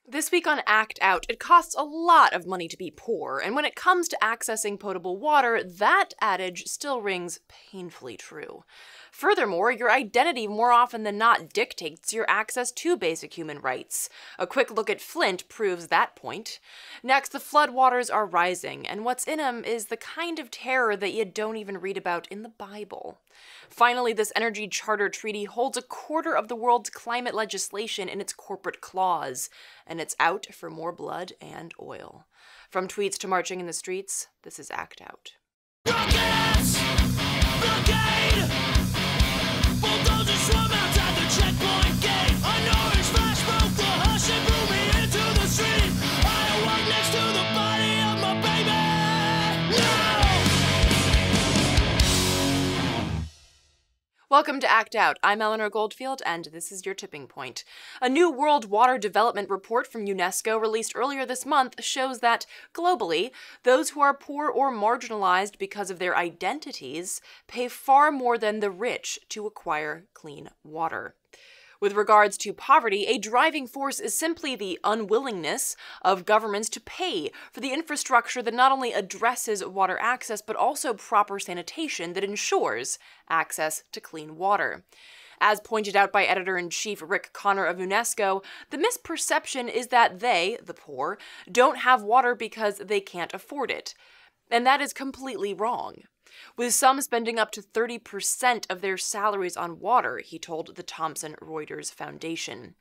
This week on Act Out, it costs a lot of money to be poor, and when it comes to accessing potable water, that adage still rings painfully true. Furthermore, your identity more often than not dictates your access to basic human rights. A quick look at Flint proves that point. Next, the floodwaters are rising, and what's in them is the kind of terror that you don't even read about in the Bible. Finally, this Energy Charter Treaty holds a quarter of the world's climate legislation in its corporate clause, and it's out for more blood and oil. From tweets to marching in the streets, this is Act Out. Rockets! Brigade! Bulldozers swarm outside the checkpoint gate. A noise flash broke the hush and blew me into the street. I awoke next to the body of my baby. No! Welcome to Act Out. I'm Eleanor Goldfield, and this is your tipping point. A new World Water Development report from UNESCO released earlier this month shows that, globally, those who are poor or marginalized because of their identities pay far more than the rich to acquire clean water. With regards to poverty, a driving force is simply the unwillingness of governments to pay for the infrastructure that not only addresses water access, but also proper sanitation that ensures access to clean water. As pointed out by Editor-in-Chief Rick Connor of UNESCO, the misperception is that they, the poor, don't have water because they can't afford it. And that is completely wrong. With some spending up to 30% of their salaries on water, he told the Thomson Reuters Foundation.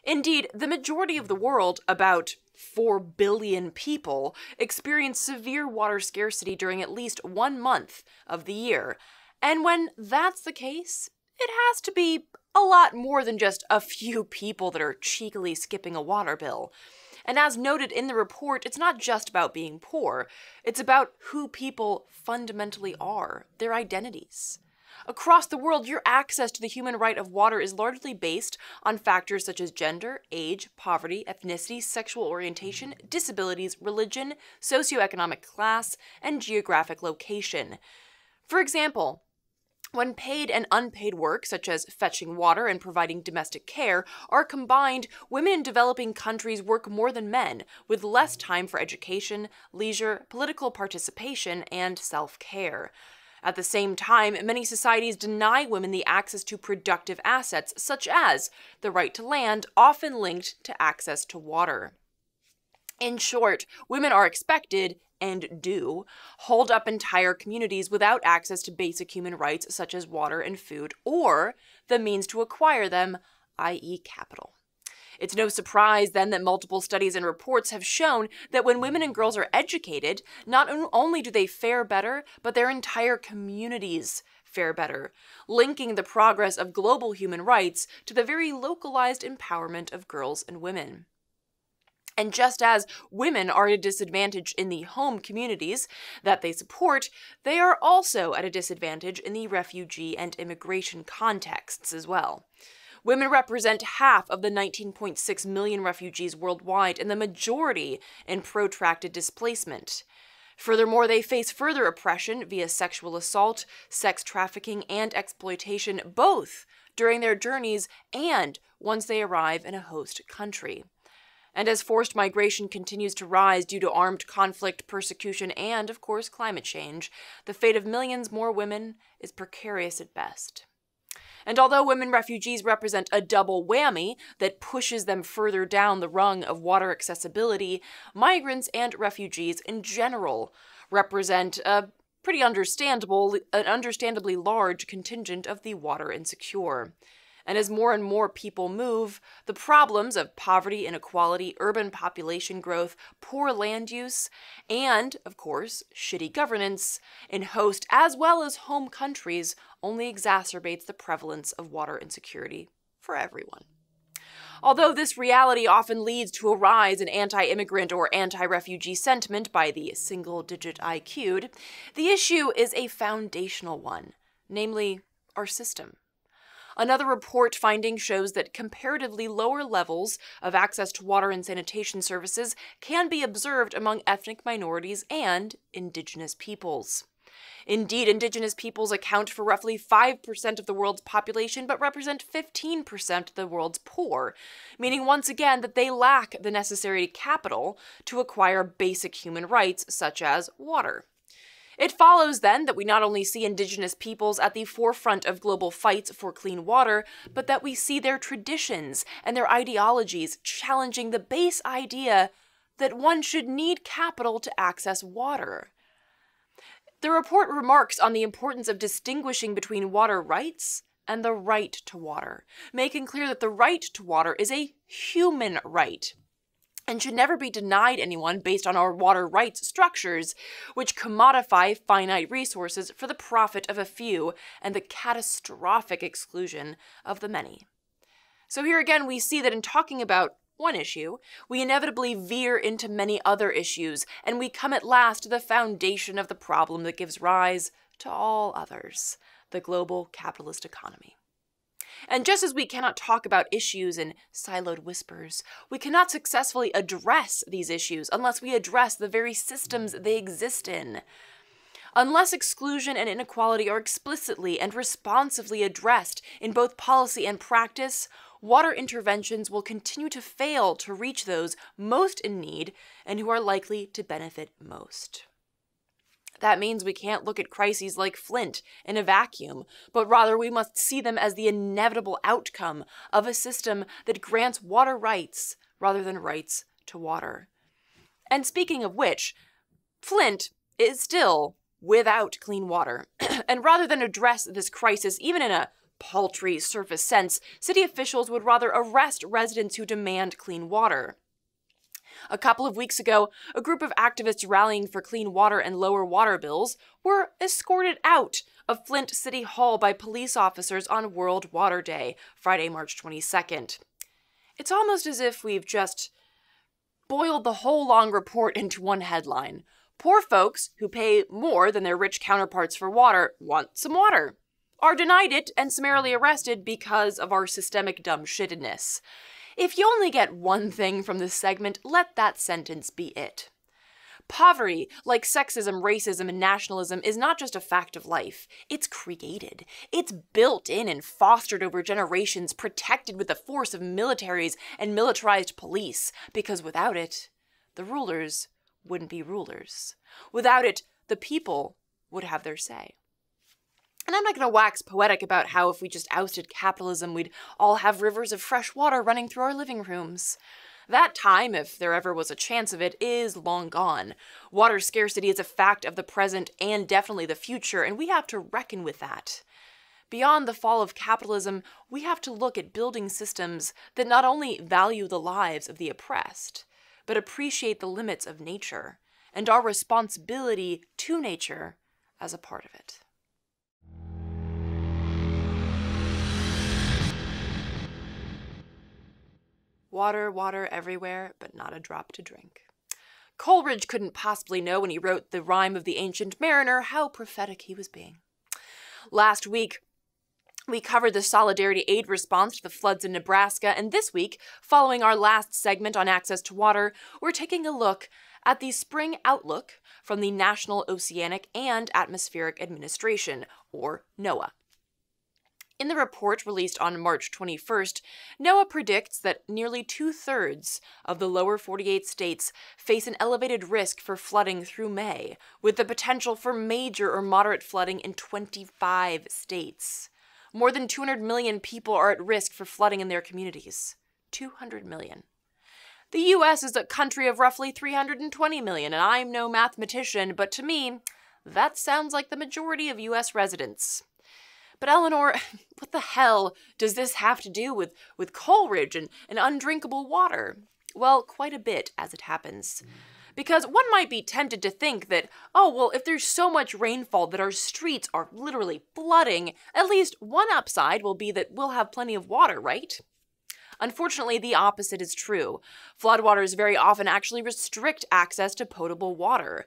Indeed, the majority of the world, about 4 billion people, experience severe water scarcity during at least 1 month of the year. And when that's the case, it has to be a lot more than just a few people that are cheekily skipping a water bill. And as noted in the report, it's not just about being poor, it's about who people fundamentally are, their identities. Across the world, your access to the human right of water is largely based on factors such as gender, age, poverty, ethnicity, sexual orientation, disabilities, religion, socioeconomic class, and geographic location. For example, when paid and unpaid work, such as fetching water and providing domestic care, are combined, women in developing countries work more than men, with less time for education, leisure, political participation, and self-care. At the same time, many societies deny women the access to productive assets, such as the right to land, often linked to access to water. In short, women are expected, and do, hold up entire communities without access to basic human rights such as water and food, or the means to acquire them, i.e. capital. It's no surprise, then, that multiple studies and reports have shown that when women and girls are educated, not only do they fare better, but their entire communities fare better, linking the progress of global human rights to the very localized empowerment of girls and women. And just as women are at a disadvantage in the home communities that they support, they are also at a disadvantage in the refugee and immigration contexts as well. Women represent half of the 19.6 million refugees worldwide, and the majority in protracted displacement. Furthermore, they face further oppression via sexual assault, sex trafficking, and exploitation, both during their journeys and once they arrive in a host country. And as forced migration continues to rise due to armed conflict, persecution, and, of course, climate change, the fate of millions more women is precarious at best. And although women refugees represent a double whammy that pushes them further down the rung of water accessibility, migrants and refugees in general represent a pretty understandably large contingent of the water insecure. And as more and more people move, the problems of poverty, inequality, urban population growth, poor land use, and, of course, shitty governance in host as well as home countries only exacerbates the prevalence of water insecurity for everyone. Although this reality often leads to a rise in anti-immigrant or anti-refugee sentiment by the single-digit IQ'd, the issue is a foundational one, namely our system. Another report finding shows that comparatively lower levels of access to water and sanitation services can be observed among ethnic minorities and indigenous peoples. Indeed, indigenous peoples account for roughly 5% of the world's population, but represent 15% of the world's poor, meaning once again that they lack the necessary capital to acquire basic human rights, such as water. It follows, then, that we not only see indigenous peoples at the forefront of global fights for clean water, but that we see their traditions and their ideologies challenging the base idea that one should need capital to access water. The report remarks on the importance of distinguishing between water rights and the right to water, making clear that the right to water is a human right and should never be denied anyone based on our water rights structures, which commodify finite resources for the profit of a few and the catastrophic exclusion of the many. So here again, we see that in talking about one issue, we inevitably veer into many other issues, and we come at last to the foundation of the problem that gives rise to all others, the global capitalist economy. And just as we cannot talk about issues in siloed whispers, we cannot successfully address these issues unless we address the very systems they exist in. Unless exclusion and inequality are explicitly and responsively addressed in both policy and practice, water interventions will continue to fail to reach those most in need and who are likely to benefit most. That means we can't look at crises like Flint in a vacuum, but rather we must see them as the inevitable outcome of a system that grants water rights rather than rights to water. And speaking of which, Flint is still without clean water. And rather than address this crisis, even in a paltry surface sense, city officials would rather arrest residents who demand clean water. A couple of weeks ago, a group of activists rallying for clean water and lower water bills were escorted out of Flint City Hall by police officers on World Water Day, Friday, March 22nd. It's almost as if we've just boiled the whole long report into one headline. Poor folks who pay more than their rich counterparts for water want some water, are denied it and summarily arrested because of our systemic dumbshittedness. If you only get one thing from this segment, let that sentence be it. Poverty, like sexism, racism, and nationalism, is not just a fact of life. It's created. It's built in and fostered over generations, protected with the force of militaries and militarized police, because without it, the rulers wouldn't be rulers. Without it, the people would have their say. And I'm not going to wax poetic about how if we just ousted capitalism, we'd all have rivers of fresh water running through our living rooms. That time, if there ever was a chance of it, is long gone. Water scarcity is a fact of the present and definitely the future, and we have to reckon with that. Beyond the fall of capitalism, we have to look at building systems that not only value the lives of the oppressed, but appreciate the limits of nature and our responsibility to nature as a part of it. Water, water everywhere, but not a drop to drink. Coleridge couldn't possibly know when he wrote the rhyme of the Ancient Mariner how prophetic he was being. Last week, we covered the Solidarity Aid response to the floods in Nebraska, and this week, following our last segment on access to water, we're taking a look at the Spring Outlook from the National Oceanic and Atmospheric Administration, or NOAA. In the report released on March 21st, NOAA predicts that nearly 2/3 of the lower 48 states face an elevated risk for flooding through May, with the potential for major or moderate flooding in 25 states. More than 200 million people are at risk for flooding in their communities. 200 million. The U.S. is a country of roughly 320 million, and I'm no mathematician, but to me, that sounds like the majority of U.S. residents. But Eleanor, what the hell does this have to do with Coleridge and undrinkable water? Well, quite a bit, as it happens. Because one might be tempted to think that, oh, well, if there's so much rainfall that our streets are literally flooding, at least one upside will be that we'll have plenty of water, right? Unfortunately, the opposite is true. Floodwaters very often actually restrict access to potable water.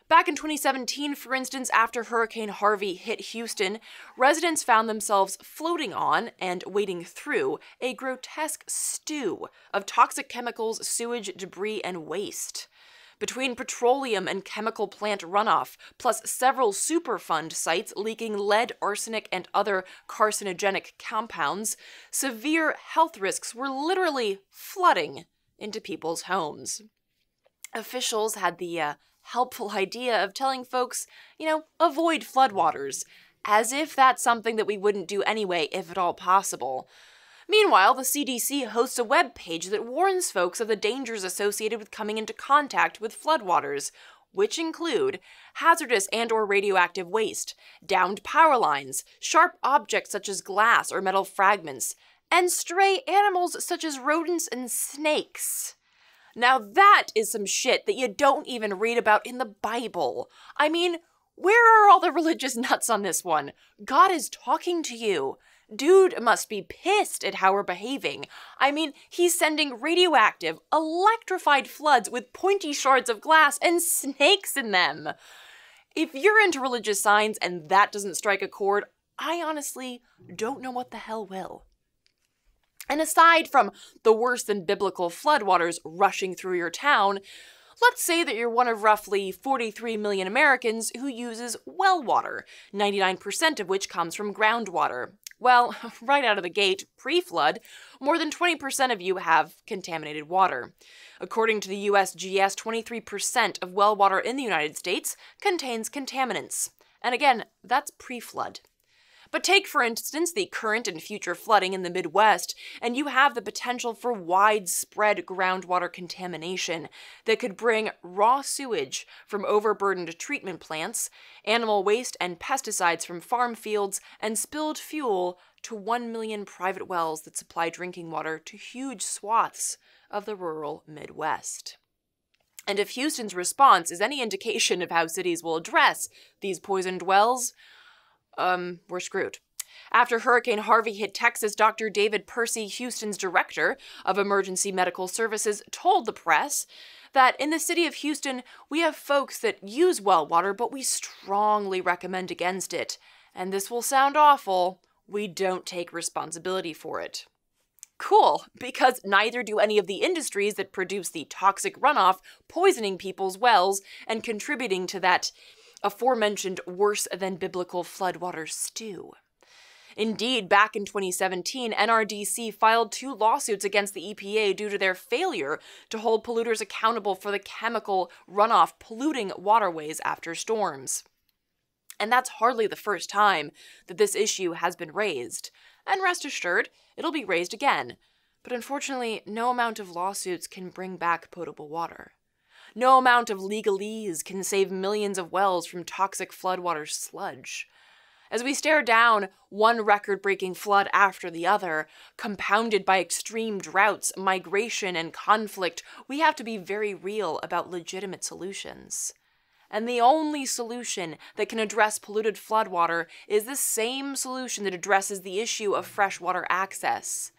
Back in 2017, for instance, after Hurricane Harvey hit Houston, residents found themselves floating on and wading through a grotesque stew of toxic chemicals, sewage, debris, and waste. Between petroleum and chemical plant runoff, plus several Superfund sites leaking lead, arsenic, and other carcinogenic compounds, severe health risks were literally flooding into people's homes. Officials had the helpful idea of telling folks, avoid floodwaters, as if that's something that we wouldn't do anyway if at all possible. Meanwhile, the CDC hosts a web page that warns folks of the dangers associated with coming into contact with floodwaters, which include hazardous and/or radioactive waste, downed power lines, sharp objects such as glass or metal fragments, and stray animals such as rodents and snakes. Now that is some shit that you don't even read about in the Bible. I mean, where are all the religious nuts on this one? God is talking to you. Dude must be pissed at how we're behaving. I mean, he's sending radioactive, electrified floods with pointy shards of glass and snakes in them. If you're into religious signs and that doesn't strike a chord, I honestly don't know what the hell will. And aside from the worse than biblical floodwaters rushing through your town, let's say that you're one of roughly 43 million Americans who uses well water, 99% of which comes from groundwater. Well, right out of the gate, pre-flood, more than 20% of you have contaminated water. According to the USGS, 23% of well water in the United States contains contaminants. And again, that's pre-flood. But take, for instance, the current and future flooding in the Midwest, and you have the potential for widespread groundwater contamination that could bring raw sewage from overburdened treatment plants, animal waste and pesticides from farm fields, and spilled fuel to 1 million private wells that supply drinking water to huge swaths of the rural Midwest. And if Houston's response is any indication of how cities will address these poisoned wells, we're screwed. After Hurricane Harvey hit Texas, Dr. David Percy, Houston's director of emergency medical services, told the press that in the city of Houston, we have folks that use well water, but we strongly recommend against it. And this will sound awful. We don't take responsibility for it. Cool, because neither do any of the industries that produce the toxic runoff, poisoning people's wells and contributing to that aforementioned worse than biblical floodwater stew. Indeed, back in 2017, NRDC filed 2 lawsuits against the EPA due to their failure to hold polluters accountable for the chemical runoff polluting waterways after storms. And that's hardly the first time that this issue has been raised. And rest assured, it'll be raised again. But unfortunately, no amount of lawsuits can bring back potable water. No amount of legalese can save millions of wells from toxic floodwater sludge. As we stare down one record-breaking flood after the other, compounded by extreme droughts, migration, and conflict, we have to be very real about legitimate solutions. And the only solution that can address polluted floodwater is the same solution that addresses the issue of freshwater access.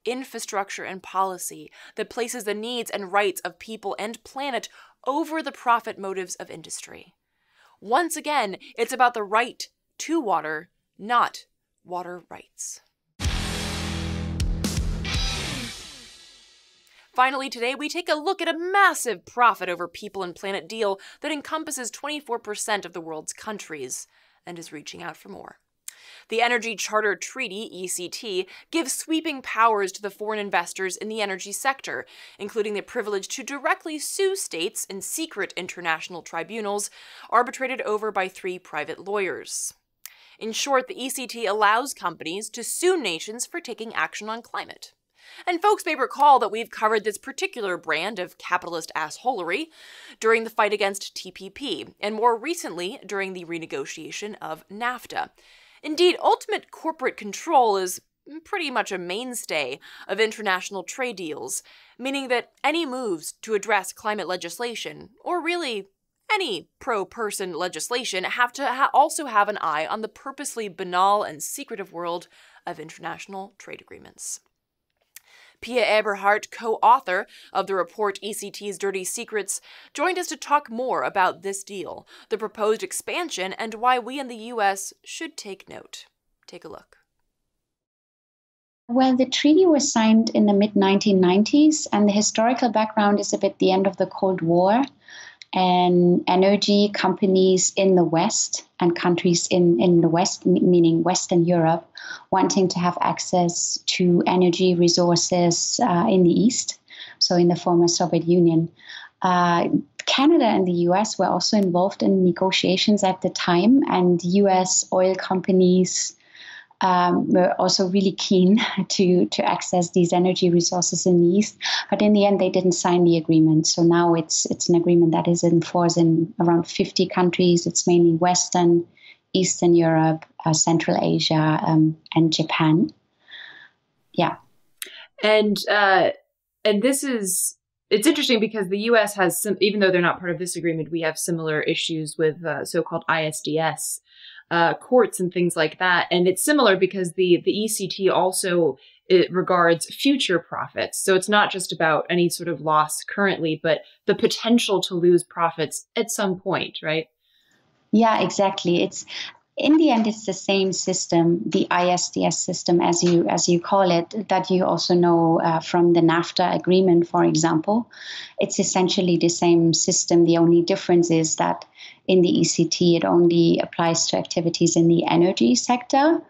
Infrastructure and policy that places the needs and rights of people and planet over the profit motives of industry. Once again, it's about the right to water, not water rights. Finally, today we take a look at a massive profit over people and planet deal that encompasses 24% of the world's countries and is reaching out for more. The Energy Charter Treaty, ECT, gives sweeping powers to the foreign investors in the energy sector, including the privilege to directly sue states in secret international tribunals, arbitrated over by 3 private lawyers. In short, the ECT allows companies to sue nations for taking action on climate. And folks may recall that we've covered this particular brand of capitalist assholery during the fight against TPP, and more recently during the renegotiation of NAFTA. Indeed, ultimate corporate control is pretty much a mainstay of international trade deals, meaning that any moves to address climate legislation, or really any pro-person legislation, have to also have an eye on the purposely banal and secretive world of international trade agreements. Pia Eberhardt, co-author of the report ECT's Dirty Secrets, joined us to talk more about this deal, the proposed expansion, and why we in the US should take note. Take a look. Well, the treaty was signed in the mid 1990s, and the historical background is a bit the end of the Cold War. And energy companies in the West and countries in the West, meaning Western Europe, wanting to have access to energy resources in the East, so in the former Soviet Union. Canada and the US were also involved in negotiations at the time, and US oil companies were also really keen to access these energy resources in the East. But in the end, they didn't sign the agreement. So now it's an agreement that is in force in around 50 countries. It's mainly Western, Eastern Europe, Central Asia, and Japan. Yeah. And this is, it's interesting because the U.S. has some, even though they're not part of this agreement, we have similar issues with so-called ISDS courts and things like that. And it's similar because the ECT also, it regards future profits. So it's not just about any sort of loss currently, but the potential to lose profits at some point, right? Yeah, exactly. It's in the end, it's the same system, the ISDS system, as you call it, that you also know from the NAFTA agreement, for example. It's essentially the same system. The only difference is that in the ECT, it only applies to activities in the energy sector.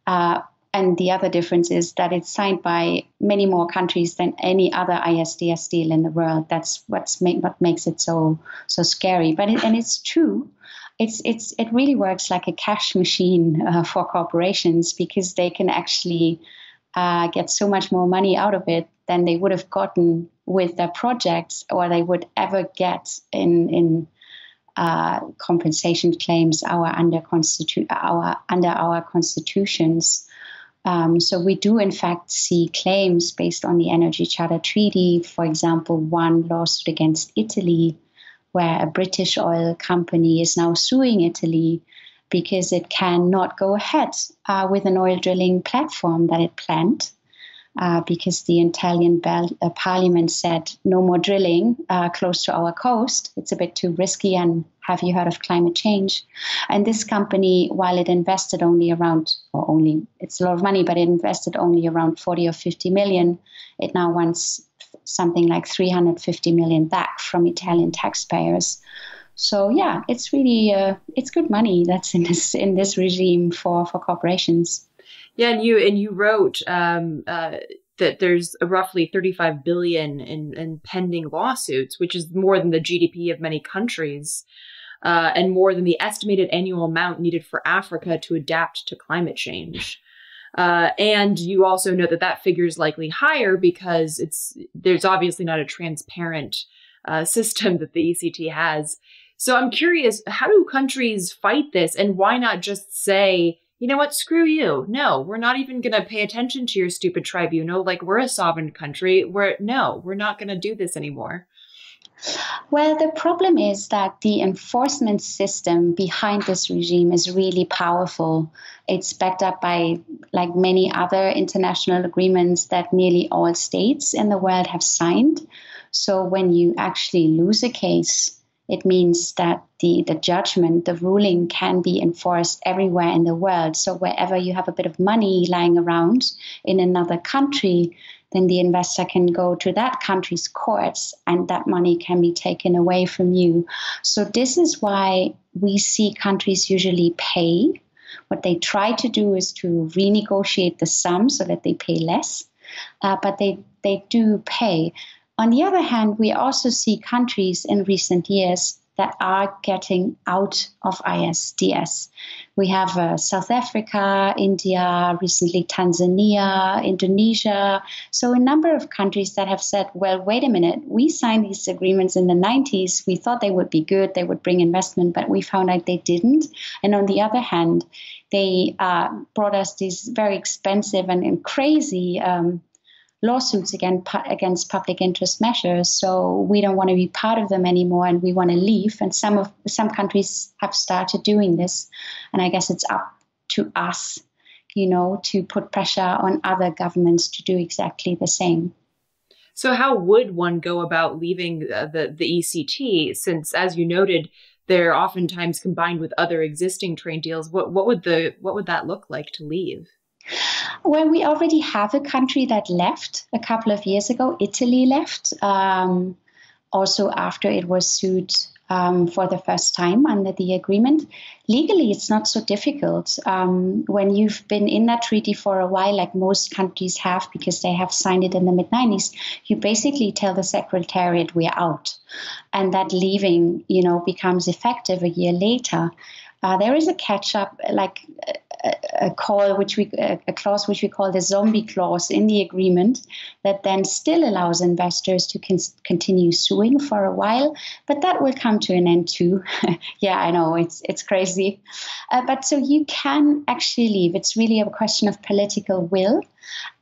And the other difference is that it's signed by many more countries than any other ISDS deal in the world. That's what makes it so scary. But it's true. It really works like a cash machine for corporations, because they can actually get so much more money out of it than they would have gotten with their projects, or they would ever get in compensation claims under our constitutions. So we do, in fact, see claims based on the Energy Charter Treaty. For example, one lawsuit against Italy, where a British oil company is now suing Italy because it cannot go ahead with an oil drilling platform that it planned, because the Italian parliament said no more drilling close to our coast. It's a bit too risky, and have you heard of climate change? And this company, while it invested it's a lot of money, but it invested only around 40 or 50 million, it now wants something like 350 million back from Italian taxpayers. So yeah, it's really it's good money that's in this regime for corporations. Yeah, and you wrote that there's roughly 35 billion in pending lawsuits, which is more than the GDP of many countries, and more than the estimated annual amount needed for Africa to adapt to climate change. And you also note that figure is likely higher because there's obviously not a transparent system that the ECT has. So I'm curious, how do countries fight this, and why not just say, you know what, screw you. No, we're not even going to pay attention to your stupid tribunal. Like, we're a sovereign country. We're not going to do this anymore. Well, the problem is that the enforcement system behind this regime is really powerful. It's backed up by, like many other international agreements that nearly all states in the world have signed. So when you actually lose a case, it means that the judgment, the ruling, can be enforced everywhere in the world. So wherever you have a bit of money lying around in another country, then the investor can go to that country's courts and that money can be taken away from you. So this is why we see countries usually pay. What they try to do is to renegotiate the sum so that they pay less, but they do pay. On the other hand, we also see countries in recent years that are getting out of ISDS. We have South Africa, India, recently Tanzania, Indonesia. So a number of countries that have said, well, wait a minute, we signed these agreements in the 90s. We thought they would be good, they would bring investment, but we found out they didn't. And on the other hand, they brought us these very expensive and crazy lawsuits against public interest measures. So we don't want to be part of them anymore, and we want to leave. And some countries have started doing this. And I guess it's up to us, to put pressure on other governments to do exactly the same. So how would one go about leaving the ECT, since, as you noted, they're oftentimes combined with other existing trade deals? What would that look like to leave? Well, we already have a country that left a couple of years ago. Italy left, also after it was sued for the first time under the agreement. Legally, it's not so difficult. When you've been in that treaty for a while, like most countries have, because they have signed it in the mid-90s, you basically tell the Secretariat we're out. And that leaving, becomes effective a year later. There is a catch-up, like a clause which we call the zombie clause in the agreement that then still allows investors to continue suing for a while, but that will come to an end too. Yeah, I know, it's crazy. But so you can actually leave. It's really a question of political will.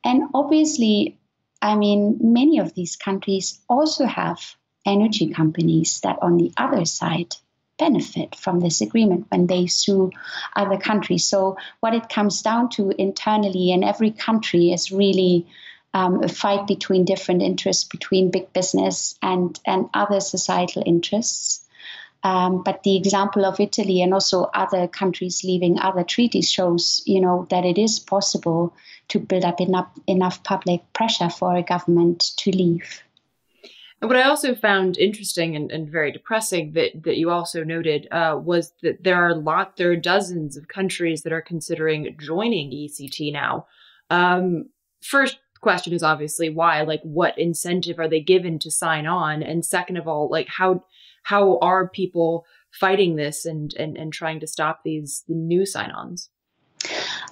And obviously, many of these countries also have energy companies that on the other side benefit from this agreement when they sue other countries. So what it comes down to internally in every country is really a fight between different interests, between big business and other societal interests. But the example of Italy and also other countries leaving other treaties shows, that it is possible to build up enough public pressure for a government to leave. And what I also found interesting and very depressing that you also noted was that there are dozens of countries that are considering joining ECT now. First question is obviously why, like what incentive are they given to sign on? And second of all, like how are people fighting this and trying to stop the new sign-ons?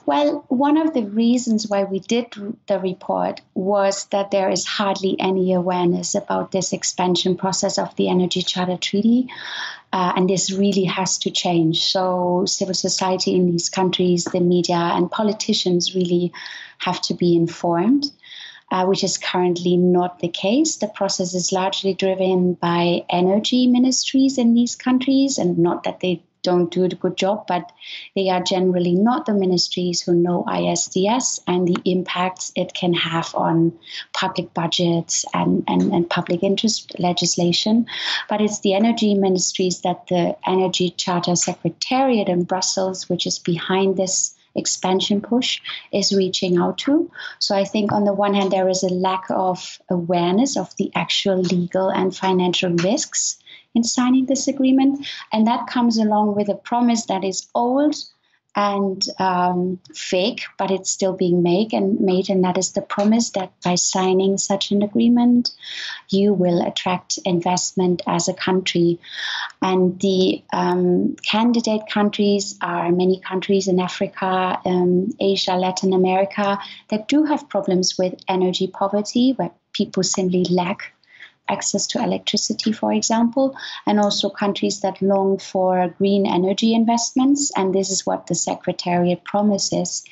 Well, one of the reasons why we did the report was that there is hardly any awareness about this expansion process of the Energy Charter Treaty. And this really has to change. So civil society in these countries, the media and politicians really have to be informed, which is currently not the case. The process is largely driven by energy ministries in these countries, and not that they don't do a good job, but they are generally not the ministries who know ISDS and the impacts it can have on public budgets and public interest legislation. But it's the energy ministries that the Energy Charter Secretariat in Brussels, which is behind this expansion push, is reaching out to. So I think on the one hand, there is a lack of awareness of the actual legal and financial risks in signing this agreement. And that comes along with a promise that is old and fake, but it's still being made. And that is the promise that by signing such an agreement, you will attract investment as a country. And the candidate countries are many countries in Africa, Asia, Latin America that do have problems with energy poverty, where people simply lack access to electricity, for example, and also countries that long for green energy investments. And this is what the Secretariat promises,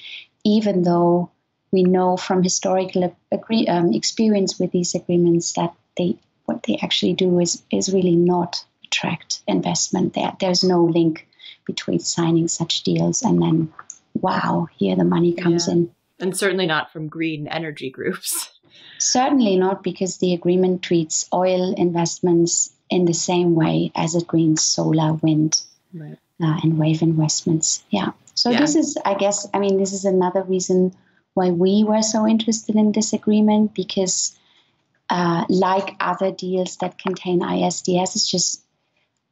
even though we know from historical experience with these agreements that what they actually do is really not attract investment. There's no link between signing such deals and then, wow, here the money comes in. And certainly not from green energy groups. Certainly not, because the agreement treats oil investments in the same way as it treats solar, wind, right, and wave investments. Yeah. So this is, I guess, this is another reason why we were so interested in this agreement, because like other deals that contain ISDS, it's just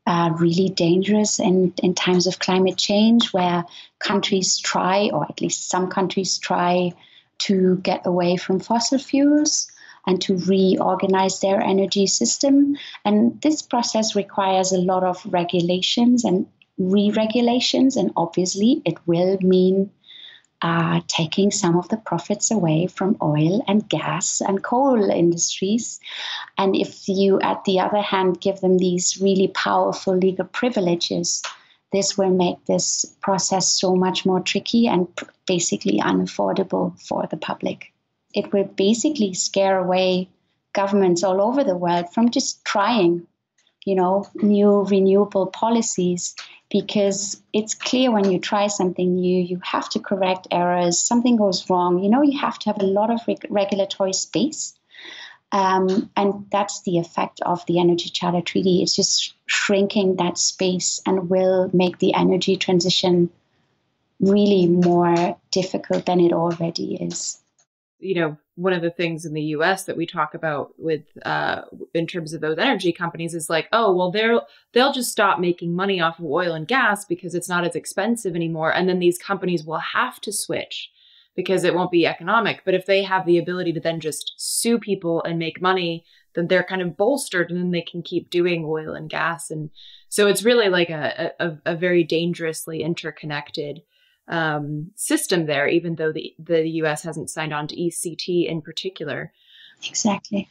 really dangerous in times of climate change, where countries try, or at least some countries try, to get away from fossil fuels and to reorganize their energy system. And this process requires a lot of regulations and re-regulations, and obviously it will mean taking some of the profits away from oil and gas and coal industries. And if you, at the other hand, give them these really powerful legal privileges, this will make this process so much more tricky and basically unaffordable for the public. It will basically scare away governments all over the world from just trying, new renewable policies, because it's clear when you try something new, you have to correct errors. Something goes wrong, you have to have a lot of regulatory space. And that's the effect of the Energy Charter Treaty. It's just shrinking that space and will make the energy transition really more difficult than it already is. One of the things in the US that we talk about with in terms of those energy companies is like, oh, well, they'll just stop making money off of oil and gas because it's not as expensive anymore. And then these companies will have to switch because it won't be economic. But if they have the ability to then just sue people and make money, then they're kind of bolstered and then they can keep doing oil and gas. And so it's really like a very dangerously interconnected system there, even though the US hasn't signed on to ECT in particular. Exactly.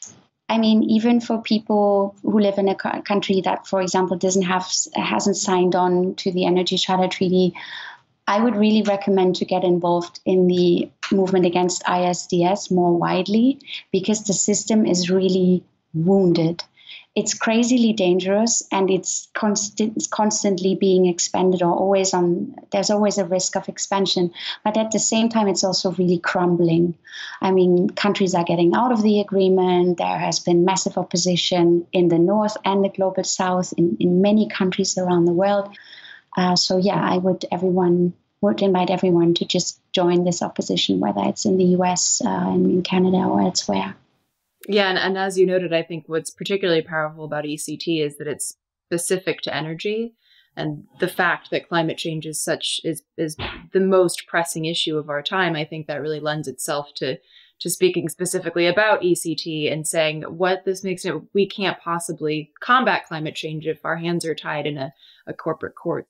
I mean, even for people who live in a country that, for example, hasn't signed on to the Energy Charter Treaty, I would really recommend to get involved in the movement against ISDS more widely, because the system is really wounded. It's crazily dangerous, and it's constantly being expanded, or there's always a risk of expansion. But at the same time, it's also really crumbling. I mean, countries are getting out of the agreement. There has been massive opposition in the North and the Global South in many countries around the world. So yeah, I would invite everyone to just join this opposition, whether it's in the US, in Canada, or elsewhere. Yeah, and as you noted, I think what's particularly powerful about ECT is that it's specific to energy, and the fact that climate change is the most pressing issue of our time. I think that really lends itself to speaking specifically about ECT and saying that what this makes it, we can't possibly combat climate change if our hands are tied in a corporate court.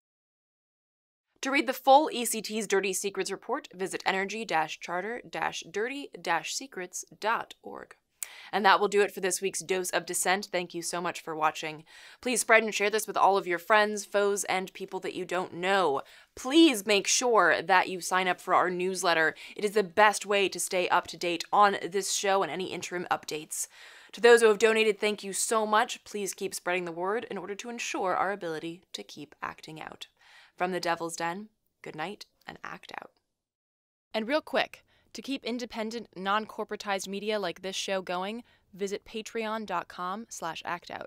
To read the full ECT's Dirty Secrets report, visit energy-charter-dirty-secrets.org. And that will do it for this week's Dose of Dissent. Thank you so much for watching. Please spread and share this with all of your friends, foes, and people that you don't know. Please make sure that you sign up for our newsletter. It is the best way to stay up to date on this show and any interim updates. To those who have donated, thank you so much. Please keep spreading the word in order to ensure our ability to keep acting out. From the Devil's Den, good night and act out. And real quick, to keep independent, non-corporatized media like this show going, visit patreon.com/actout.